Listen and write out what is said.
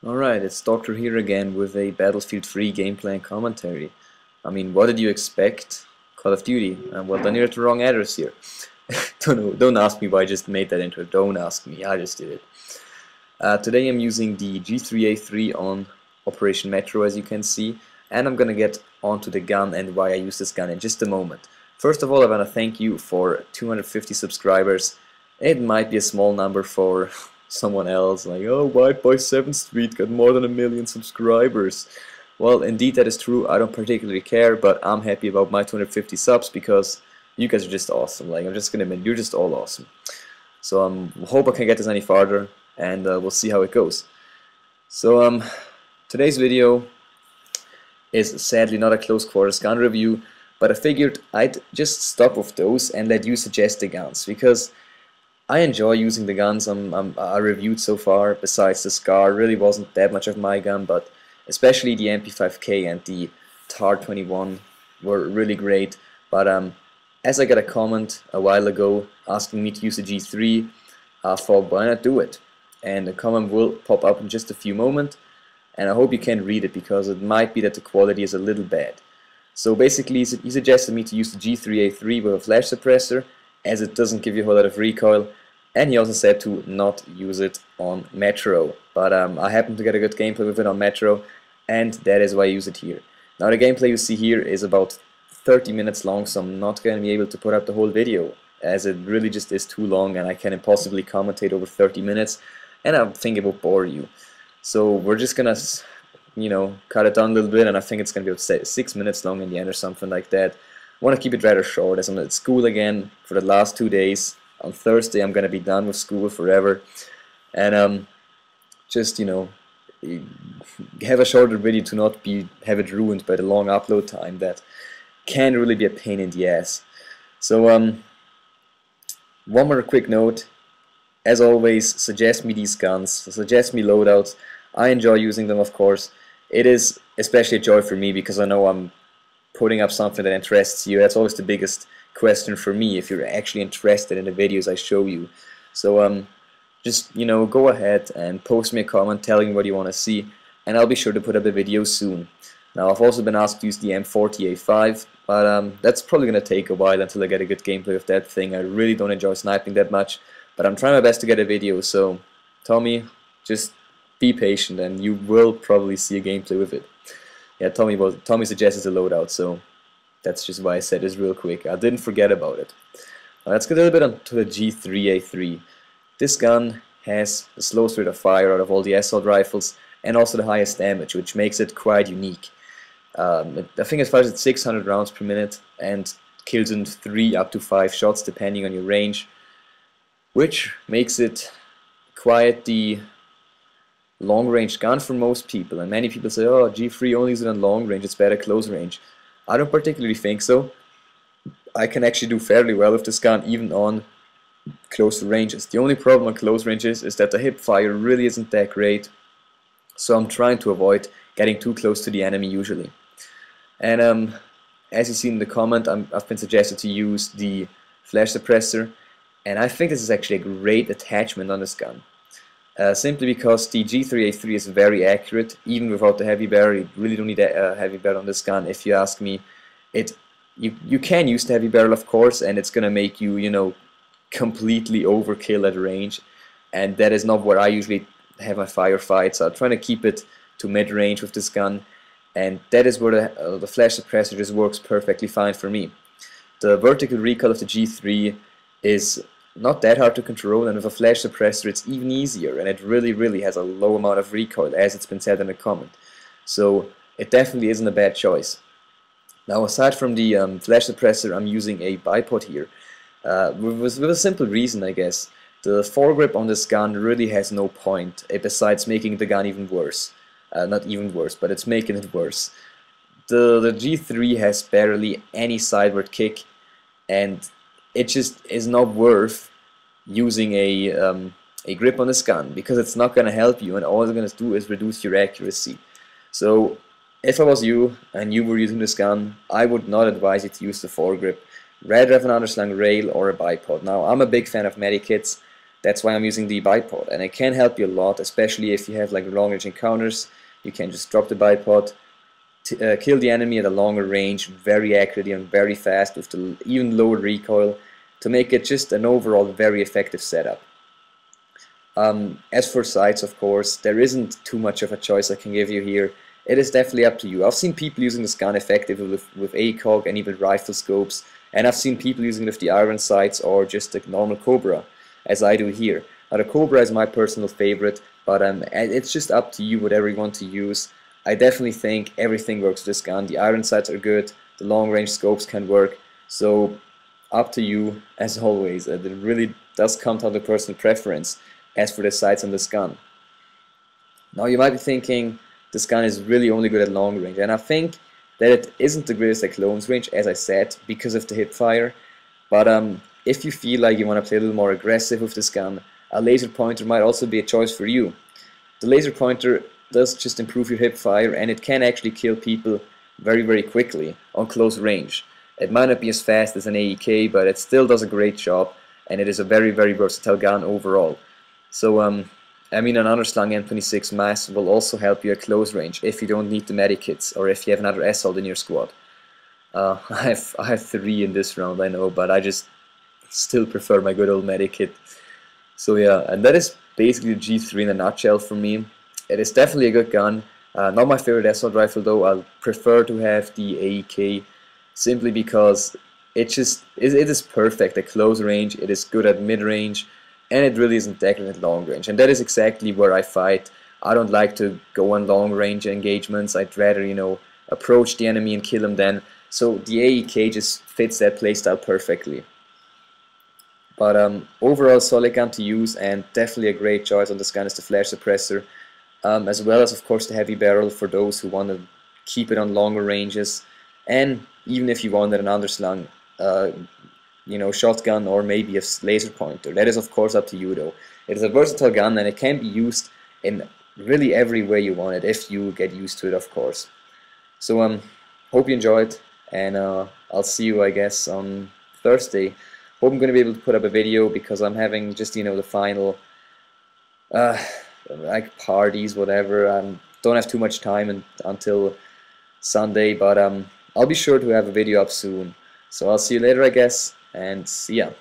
Alright, it's Doctor here again with a Battlefield 3 gameplay and commentary. I mean, what did you expect? Call of Duty. Well, then you're at the wrong address here. Don't ask me why I just made that intro. Don't ask me, I just did it. Today I'm using the G3A3 on Operation Metro, as you can see, and I'm gonna get onto the gun and why I use this gun in just a moment. First of all, I wanna thank you for 250 subscribers. It might be a small number for someone else, like, oh, White Boy 7th Street got more than 1 million subscribers. Well, indeed that is true. I don't particularly care, but I'm happy about my 250 subs because you guys are just awesome. Like, I'm just gonna admit, you're just all awesome. So hope I can get this any farther, and we'll see how it goes. So today's video is sadly not a close quarters gun review, but I figured I'd just stop with those and let you suggest the guns, because I enjoy using the guns I reviewed so far. Besides the Scar, really wasn't that much of my gun, but especially the MP5K and the TAR-21 were really great. But as I got a comment a while ago asking me to use the G3, I thought, why not do it? And the comment will pop up in just a few moments, and I hope you can read it because it might be that the quality is a little bad. So basically he suggested me to use the G3A3 with a flash suppressor, as it doesn't give you a whole lot of recoil, and he also said to not use it on Metro. But I happen to get a good gameplay with it on Metro, and that is why I use it here. Now the gameplay you see here is about 30 minutes long, so I'm not going to be able to put up the whole video, as it really just is too long and I can impossibly commentate over 30 minutes, and I think it will bore you. So we're just gonna, cut it down a little bit, and I think it's gonna be about 6 minutes long in the end or something like that. I want to keep it rather short, as I'm at school again for the last 2 days. On Thursday I'm gonna be done with school forever, and just have a shorter video to not have it ruined by the long upload time that can really be a pain in the ass. So one more quick note. As always, suggest me these guns, suggest me loadouts. I enjoy using them, of course. It is especially a joy for me because I know I'm putting up something that interests you. That's always the biggest question for me, if you're actually interested in the videos I show you. So just go ahead and post me a comment telling me what you want to see, and I'll be sure to put up a video soon. Now I've also been asked to use the M40A5, but that's probably going to take a while until I get a good gameplay of that thing. I really don't enjoy sniping that much, but I'm trying my best to get a video, so Tommy, just be patient and you will probably see a gameplay with it. Yeah, Tommy suggested a loadout, so that's just why I said this real quick. I didn't forget about it. Now let's get a little bit onto the G3A3. This gun has the slowest rate of fire out of all the assault rifles, and also the highest damage, which makes it quite unique. I think it fires at 600 rounds per minute and kills in 3 up to 5 shots depending on your range, which makes it quite the long-range gun for most people. And many people say, oh, G3 only uses it on long range, it's better close range. I don't particularly think so. I can actually do fairly well with this gun even on close ranges. The only problem on close ranges is that the hip fire really isn't that great, so I'm trying to avoid getting too close to the enemy usually. And as you see in the comment, I've been suggested to use the flash suppressor, and I think this is actually a great attachment on this gun. Simply because the G3A3 is very accurate, even without the heavy barrel. You really don't need a heavy barrel on this gun, if you ask me. You can use the heavy barrel, of course, and it's gonna make you, completely overkill at range, and that is not what I usually have my firefights. So I'm trying to keep it to mid-range with this gun, and that is where the flash suppressor just works perfectly fine for me. The vertical recoil of the G3 is not that hard to control, and with a flash suppressor it's even easier, and it really has a low amount of recoil, as it's been said in the comment. So it definitely isn't a bad choice. Now, aside from the flash suppressor, I'm using a bipod here, with a simple reason, I guess. The foregrip on this gun really has no point, besides making the gun even worse. Not even worse, but it's making it worse. The G3 has barely any sideward kick, and it just is not worth using a grip on this gun, because it's not going to help you, and all it's going to do is reduce your accuracy. So if I was you and you were using this gun, I would not advise you to use the foregrip. Rather have an underslung rail or a bipod. Now, I'm a big fan of medikits, That's why I'm using the bipod, and it can help you a lot, especially if you have like long range encounters. You can just drop the bipod, kill the enemy at a longer range very accurately and very fast with the even lower recoil to make it just an overall very effective setup. As for sights, of course, there isn't too much of a choice I can give you here. It is definitely up to you. I've seen people using this gun effectively with ACOG and even rifle scopes, and I've seen people using it with the iron sights or just the normal Cobra, as I do here. Now the Cobra is my personal favorite, but it's just up to you whatever you want to use. I definitely think everything works with this gun. The iron sights are good, the long range scopes can work, so up to you as always. It really does come down to personal preference as for the sights on this gun. Now you might be thinking this gun is really only good at long range, and I think that it isn't the greatest at close range, as I said, because of the hip fire. But if you feel like you want to play a little more aggressive with this gun, a laser pointer might also be a choice for you. The laser pointer does just improve your hip fire, and it can actually kill people very quickly on close range. It might not be as fast as an AEK, but it still does a great job, and it is a very versatile gun overall. So I mean, an underslung M26 mass will also help you at close range if you don't need the medikits or if you have another assault in your squad. I have 3 in this round, I know, but I just still prefer my good old medikit. So yeah, and that is basically the G3 in a nutshell for me. It is definitely a good gun. Not my favorite assault rifle though. I'll prefer to have the AEK simply because it is perfect at close range, it is good at mid range, and it really isn't that good at long range. And that is exactly where I fight. I don't like to go on long range engagements. I'd rather, you know, approach the enemy and kill him then. So the AEK just fits that playstyle perfectly. But overall, solid gun to use, and definitely a great choice on this gun is the flash suppressor, as well as of course the heavy barrel for those who want to keep it on longer ranges, and even if you wanted an underslung you know, shotgun or maybe a laser pointer. That is of course up to you though. It is a versatile gun and it can be used in really every way you want it, if you get used to it of course. So hope you enjoyed, and I'll see you I guess on Thursday. Hope I'm going to be able to put up a video because I'm having just, you know, the final like parties, whatever. Don't have too much time until Sunday, but I'll be sure to have a video up soon. So I'll see you later I guess, and see ya.